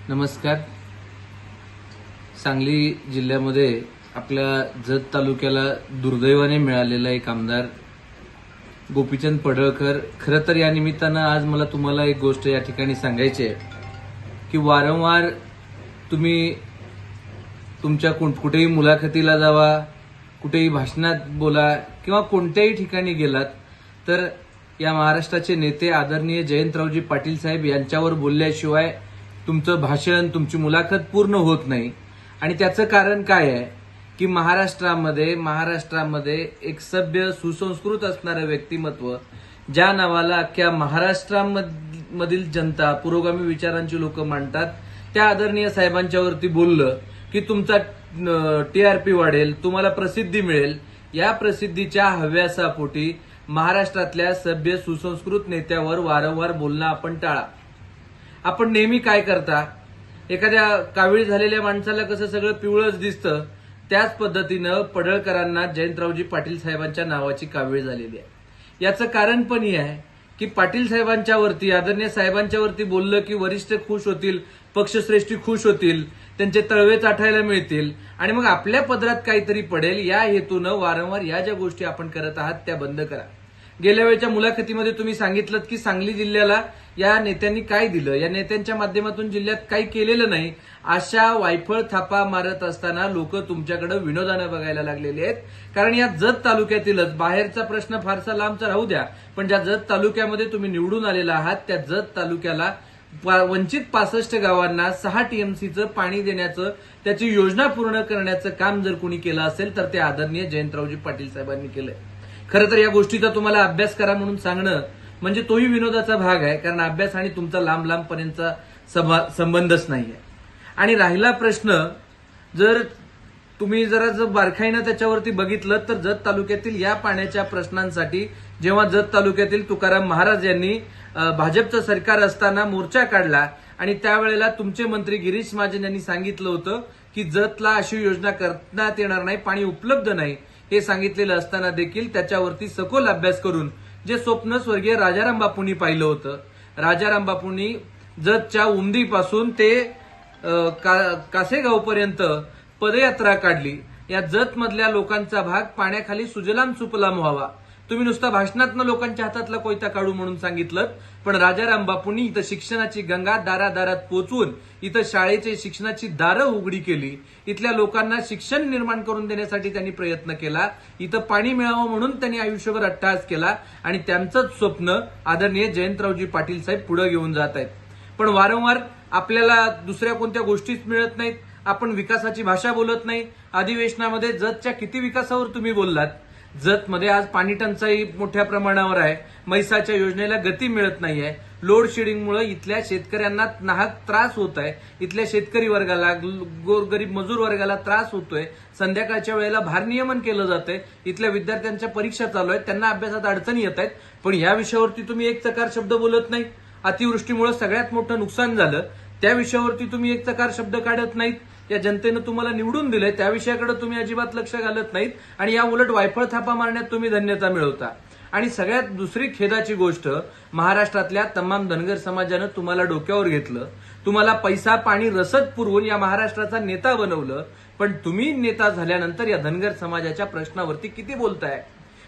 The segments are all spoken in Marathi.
नमस्कार. सांगली जिल्ह्यामध्ये आपल्या जत तालुक्याला दुर्दैवाने मिळालेला एक आमदार गोपीचंद पडळकर. खरं तर या निमित्तानं आज मला तुम्हाला एक गोष्ट या ठिकाणी सांगायची आहे की वारंवार तुम्ही तुमच्या कुठेही मुलाखतीला जावा, कुठेही भाषणात बोला किंवा कोणत्याही ठिकाणी गेलात तर या महाराष्ट्राचे नेते आदरणीय जयंतरावजी पाटील साहेब यांच्यावर बोलल्याशिवाय तुमचं भाषण, तुमची मुलाखत पूर्ण होत नाही. आणि त्याचं कारण काय आहे की महाराष्ट्रामध्ये एक सभ्य सुसंस्कृत असणारं व्यक्तिमत्व, ज्या नावाला अख्ख्या महाराष्ट्रामधील जनता, पुरोगामी विचारांची लोक मांडतात, त्या आदरणीय साहेबांच्यावरती बोललं की तुमचा टीआरपी वाढेल, तुम्हाला प्रसिद्धी मिळेल. या प्रसिद्धीच्या हव्यासापोटी महाराष्ट्रातल्या सभ्य सुसंस्कृत नेत्यावर वारंवार बोलणं आपण टाळा. आपण नेहमी काय करता, एखाद्या कावीळ झालेल्या माणसाला कसं सगळं पिवळंच दिसतं, त्याच पद्धतीनं पडळकरांना जयंतरावजी पाटील साहेबांच्या नावाची कावीळ झालेली आहे. याचं कारण पण हे आहे की पाटील साहेबांच्या वरती, आदरणीय साहेबांच्या वरती बोललं की वरिष्ठ खुश होतील, पक्षश्रेष्ठी खुश होतील, त्यांचे तळवे चाटायला मिळतील आणि मग आपल्या पदरात काहीतरी पडेल. या हेतूनं वारंवार या ज्या गोष्टी आपण करत आहात त्या बंद करा. गेल्या वेळच्या मुलाखतीमध्ये तुम्ही सांगितलं की सांगली जिल्ह्याला या नेत्यांनी काय दिलं, या नेत्यांच्या माध्यमातून जिल्ह्यात काही केलेलं नाही, अशा वायफळ थापा मारत असताना लोक तुमच्याकडे विनोदानं बघायला लागलेले आहेत. कारण या जत तालुक्यातीलच, बाहेरचा प्रश्न फारसा लांबचा राहू द्या, पण ज्या जत तालुक्यामध्ये तुम्ही निवडून आलेला आहात त्या जत तालुक्याला वंचित 65 गावांना 6 टीएमसीचं पाणी देण्याचं, त्याची योजना पूर्ण करण्याचं काम जर कोणी केलं असेल तर ते आदरणीय जयंतरावजी पाटील साहेबांनी केलंय. खरं तर या गोष्टीचा तुम्हाला अभ्यास करा म्हणून सांगणं म्हणजे तोही विनोदाचा भाग आहे, कारण अभ्यास आणि तुमचा लांबपर्यंतचा संबंधच नाहीये. आणि राहिला प्रश्न, जर तुम्ही जर बारकाईनं त्याच्यावरती बघितलं तर जत तालुक्यातील या पाण्याच्या प्रश्नांसाठी जेव्हा जत तालुक्यातील तुकाराम महाराज यांनी भाजपचं सरकार असताना मोर्चा काढला आणि त्यावेळेला तुमचे मंत्री गिरीश महाजन यांनी सांगितलं होतं की जतला अशी योजना करण्यात येणार नाही, पाणी उपलब्ध नाही, हे सांगितलेलं असताना देखील त्याच्यावरती सखोल अभ्यास करून जे स्वप्न स्वर्गीय राजाराम बापूंनी पाहिलं होतं, राजाराम बापूंनी जतच्या उमदीपासून ते कासेगावपर्यंत पदयात्रा काढली. या जत मधल्या लोकांचा भाग पाण्याखाली सुजलाम सुफलाम व्हावा. तुम्ही नुसता भाषणातनं लोकांच्या हातातला कोयता काढू म्हणून सांगितलं, पण राजाराम बापूंनी इथं शिक्षणाची गंगा दारादारात पोचवून इथं शाळेचे शिक्षणाची दारं उघडी केली. इथल्या लोकांना शिक्षण निर्माण करून देण्यासाठी त्यांनी प्रयत्न केला. इथं पाणी मिळावं म्हणून त्यांनी आयुष्यभर अट्टहास केला आणि त्यांचंच स्वप्न आदरणीय जयंतरावजी पाटील साहेब पुढे घेऊन जात आहेत. पण वारंवार आपल्याला दुसऱ्या कोणत्या गोष्टीच मिळत नाहीत, आपण विकासाची भाषा बोलत नाही. अधिवेशनामध्ये जतच्या किती विकासावर तुम्ही बोललात? जतमध्ये आज पाणी टंचाई मोठ्या प्रमाणावर आहे, मैसाच्या योजनेला गती मिळत नाहीये, लोड शेडिंगमुळे इथल्या शेतकऱ्यांना नाहक त्रास होत आहे, इथल्या शेतकरी वर्गाला, गोरगरीब मजूर वर्गाला त्रास होतोय, संध्याकाळच्या वेळेला भारनियमन केलं जातंय, इथल्या विद्यार्थ्यांच्या परीक्षा चालू आहेत, त्यांना अभ्यासात अडचणी येत आहेत, पण या विषयावरती तुम्ही एक चकार शब्द बोलत नाही. अतिवृष्टीमुळे सगळ्यात मोठं नुकसान झालं, त्या विषयावरती तुम्ही एक चकार शब्द काढत नाहीत. या जनतेनं तुम्हाला निवडून दिलंय त्या विषयाकडे तुम्ही अजिबात लक्ष घालत नाहीत आणि या उलट वायफळ थापा मारण्यात तुम्ही धन्यता मिळवता. आणि सगळ्यात दुसरी खेदाची गोष्ट, महाराष्ट्रातल्या तमाम धनगर समाजानं तुम्हाला डोक्यावर घेतलं, तुम्हाला पैसा पाणी रसद पुरवून या महाराष्ट्राचा नेता बनवलं, पण तुम्ही नेता झाल्यानंतर या धनगर समाजाच्या प्रश्नावरती किती बोलताय?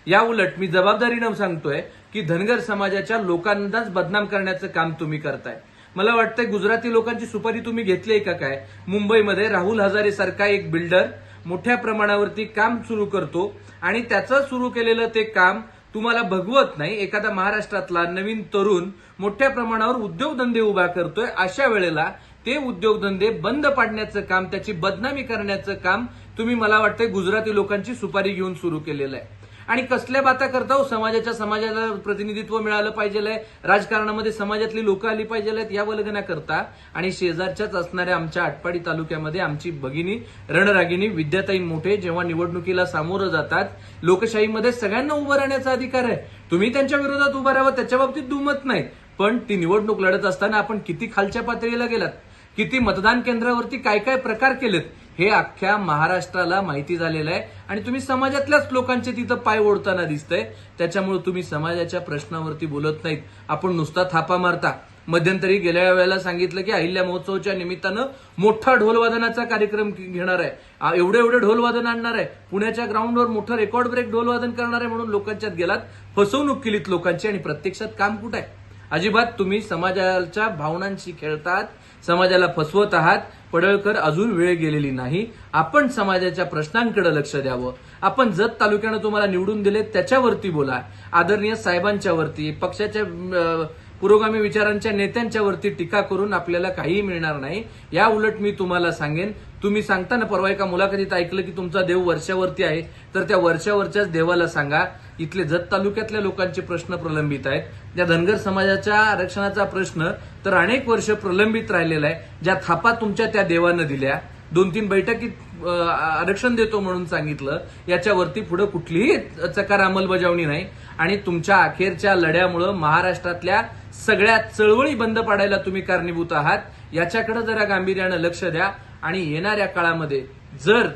या उलट मी जबाबदारीनं सांगतोय की धनगर समाजाच्या लोकांनाच बदनाम करण्याचं काम तुम्ही करताय. मला वाटतंय गुजराती लोकांची सुपारी तुम्ही घेतली आहे का काय? मुंबईमध्ये राहुल हजारे सारखा एक बिल्डर मोठ्या प्रमाणावरती काम सुरू करतो आणि त्याचं सुरू केलेलं ते काम तुम्हाला भगवत नाही. एखादा महाराष्ट्रातला नवीन तरुण मोठ्या प्रमाणावर उद्योगधंदे उभा करतोय, अशा वेळेला ते उद्योगधंदे बंद पाडण्याचं काम, त्याची बदनामी करण्याचं काम तुम्ही, मला वाटतंय, गुजराती लोकांची सुपारी घेऊन सुरू केलेलं आहे. आणि कसल्या बाता करता हो? समाजाला प्रतिनिधित्व मिळालं पाहिजे, राजकारणामध्ये समाजातली लोक आली पाहिजेत, या वल्गना करता. आणि शेजारच्याच असणाऱ्या आमच्या आटपाडी तालुक्यामध्ये आमची भगिनी रणरागिणी विद्याताई मोठे जेव्हा निवडणुकीला सामोरं जातात, लोकशाहीमध्ये सगळ्यांना उभं राहण्याचा अधिकार आहे, तुम्ही त्यांच्या विरोधात उभं राहावं त्याच्या बाबतीत दुमत नाही. पण ती निवडणूक लढत असताना आपण किती खालच्या पातळीला गेलात, किती मतदान केंद्रावरती काय काय प्रकार केलेत हे अख्ख्या महाराष्ट्राला माहिती झालेलं आहे. आणि तुम्ही समाजातल्याच लोकांचे तिथं पाय ओढताना दिसतंय. त्याच्यामुळे तुम्ही समाजाच्या प्रश्नावरती बोलत नाहीत, आपण नुसता थापा मारता. मध्यंतरी गेल्या वेळेला सांगितलं की अहिल्या महोत्सवाच्या निमित्तानं मोठा ढोलवादनाचा कार्यक्रम घेणार आहे, एवढे ढोलवादन आणणार आहे, पुण्याच्या ग्राउंडवर मोठं रेकॉर्ड ब्रेक ढोलवादन करणार आहे म्हणून लोकांच्यात गेलात, फसवणूक केलीत लोकांची आणि प्रत्यक्षात काम कुठं आहे? अजिबात तुम्ही समाजाच्या भावनांशी खेळतात, समाजाला फसवत आहात. पडळकर, अजून वेळ गेलेली नाही. आपण समाजाच्या प्रश्नांकडे लक्ष द्यावं. आपण जत तालुक्यानं तुम्हाला निवडून दिले त्याच्यावरती बोला. आदरणीय साहेबांच्या वरती, पक्षाच्या पुरोगामी विचारांच्या नेत्यांच्या वरती टीका करून आपल्याला काहीही मिळणार नाही. या उलट मी तुम्हाला सांगेन, तुम्ही सांगताना परवा एका मुलाखतीत ऐकलं की तुमचा देव वर्षावरती आहे, तर त्या वर्षावरच्याच देवाला सांगा इथले जत तालुक्यातल्या लोकांचे प्रश्न प्रलंबित आहेत. त्या धनगर समाजाच्या आरक्षणाचा प्रश्न तर अनेक वर्ष प्रलंबित राहिलेला आहे. ज्या थापा तुमच्या त्या देवानं दिल्या, 2-3 बैठकीत आरक्षण देतो म्हणून सांगितलं, याच्यावरती पुढे कुठलीही चकार अंमलबजावणी नाही. आणि तुमच्या अखेरच्या लढ्यामुळं महाराष्ट्रातल्या सगळ्या चळवळी बंद पाडायला तुम्ही कारणीभूत आहात. याच्याकडे जरा गांभीर्यानं लक्ष द्या. आणि येणाऱ्या काळामध्ये जर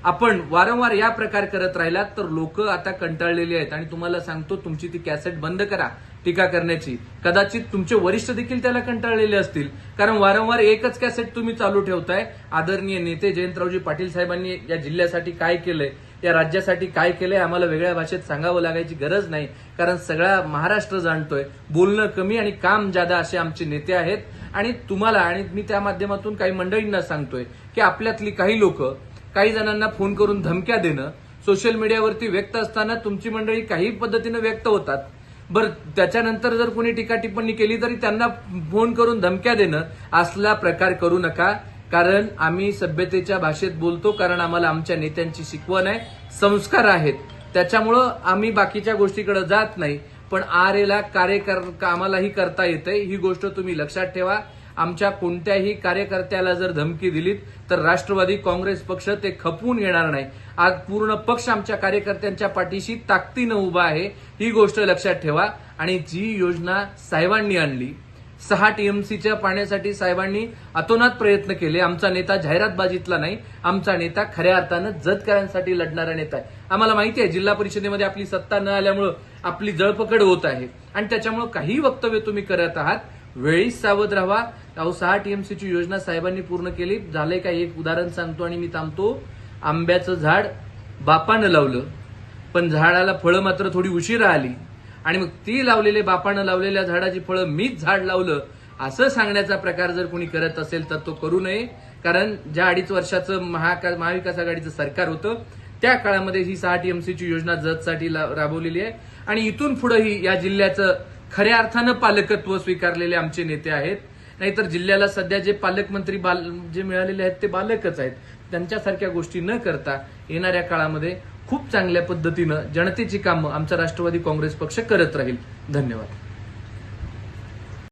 आपण वारंवार या प्रकार करत राहिलात तर लोक आता कंटाळलेली आहेत. आणि तुम्हाला सांगतो, तुमची ती कॅसेट बंद करा टीका करण्याची. कदाचित तुमचे वरिष्ठ देखील त्याला कंटाळलेले असतील, कारण वारंवार एकच कॅसेट तुम्ही चालू ठेवताय. आदरणीय नेते जयंतरावजी पाटील साहेबांनी या जिल्ह्यासाठी काय केलंय, या राज्यासाठी काय केलंय, आम्हाला वेगळ्या भाषेत सांगावं लागायची गरज नाही, कारण सगळा महाराष्ट्र जाणतोय. बोलणं कमी आणि काम जादा असे आमचे नेते आहेत. आणि तुम्हाला, आणि मी त्या माध्यमातून काही मंडळींना सांगतोय की आपल्यातली काही लोक काही जणांना फोन करून धमक्या देणं, सोशल मीडियावरती व्यक्त असताना तुमची मंडळी काही पद्धतीनं व्यक्त होतात. बरं, त्याच्यानंतर जर कोणी टीका टिप्पणी केली तरी त्यांना फोन करून धमक्या देणं, असला प्रकार करू नका. कारण आम्ही सभ्यतेच्या भाषेत बोलतो, कारण आम्हाला आमच्या नेत्यांची शिकवण आहे, संस्कार आहेत. त्याच्यामुळं आम्ही बाकीच्या गोष्टीकडे जात नाही. पण आरेला आम्हालाही करता येतंय, ही गोष्ट तुम्ही लक्षात ठेवा. आमच्या कोणत्याही कार्यकर्त्याला जर धमकी दिलीत तर राष्ट्रवादी काँग्रेस पक्ष ते खपवून घेणार नाही. आज पूर्ण पक्ष आमच्या कार्यकर्त्यांच्या पाठीशी ताकदीनं उभा आहे, ही गोष्ट लक्षात ठेवा. आणि जी योजना साहेबांनी आणली, 6 टीएमसीच्या पाण्यासाठी साहेबांनी अतोनात प्रयत्न केले. आमचा नेता जाहिरातबाजीतला नाही, आमचा नेता खऱ्या अर्थानं जतकरांसाठी लढणारा नेता आहे. आम्हाला माहिती आहे जिल्हा परिषदेमध्ये आपली सत्ता न आल्यामुळं आपली जळपकड होत आहे आणि त्याच्यामुळे काही वक्तव्य तुम्ही करत आहात. वेळीच सावध राहा. 6 टीएमसीची योजना साहेबांनी पूर्ण केली. झालंय का, एक उदाहरण सांगतो आणि मी थांबतो. आंब्याचं झाड बापानं लावलं, पण झाडाला फळं मात्र थोडी उशिरा आली. आणि मग ती लावलेले, बापानं लावलेल्या झाडाची फळं मीच झाड लावलं, असं सांगण्याचा प्रकार जर कोणी करत असेल तर तो करू नये. कारण ज्या 2.5 वर्षाचं महाविकास आघाडीचं सरकार होतं त्या काळामध्ये ही 6 टीएमसीची योजना जतसाठी राबवलेली आहे. आणि इथून पुढेही या जिल्ह्याचं खऱ्या अर्थानं पालकत्व स्वीकारलेले आमचे नेते आहेत. नाहीतर जिल्ह्याला सध्या जे पालकमंत्री जे मिळालेले आहेत ते बालकच आहेत. त्यांच्यासारख्या गोष्टी न करता येणाऱ्या काळामध्ये खूप चांगल्या पद्धतीनं जनतेची कामं आमचा राष्ट्रवादी काँग्रेस पक्ष करत राहील. धन्यवाद.